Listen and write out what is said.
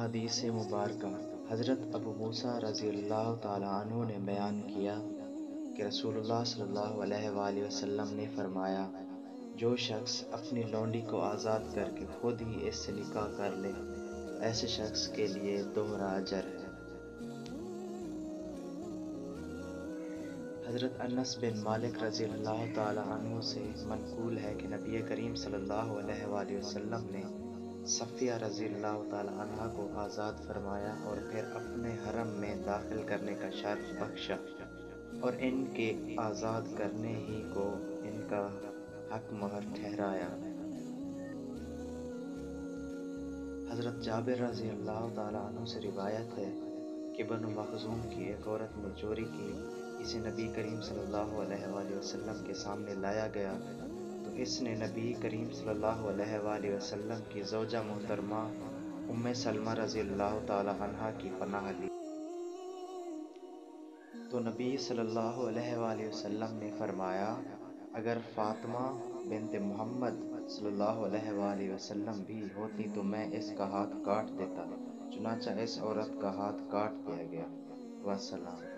حدیث مبارکہ حضرت ابو موسیٰ رضی اللہ تعالیٰ عنہ نے بیان کیا کہ رسول اللہ صلی اللہ علیہ وآلہ وسلم نے فرمایا، جو شخص اپنی لونڈی کو آزاد کر کے خود ہی اس سے نکاح کر لے، ایسے شخص کے لیے دوہرا اجر ہے۔ حضرت انس بن مالک رضی اللہ تعالیٰ عنہ سے منقول ہے کہ نبی کریم صلی اللہ علیہ وآلہ وسلم نے صفیہ رضی اللہ تعالیٰ عنہا کو آزاد فرمایا اور پھر اپنے حرم میں داخل کرنے کا شرف بخشا اور ان کے آزاد کرنے ہی کو ان کا حق مہر ٹھہرایا۔ حضرت جابر رضی اللہ تعالیٰ عنہ سے روایت ہے کہ بنو مخزوم کی ایک عورت نے چوری کی، اسے نبی کریم صلی اللہ علیہ وآلہ وسلم کے سامنے لایا گیا تو اس نے نبی کریم صلی اللہ علیہ وآلہ وسلم کی زوجہ محترمہ ام سلمہ رضی اللہ تعالی عنہا کی پناہ لی، تو نبی صلی اللہ علیہ وآلہ وسلم نے فرمایا، اگر فاطمہ بنت محمد صلی اللہ علیہ وآلہ وسلم بھی ہوتی تو میں اس کا ہاتھ کاٹ دیتا، چنانچہ اس عورت کا ہاتھ کاٹ دیا گیا۔ وسلام۔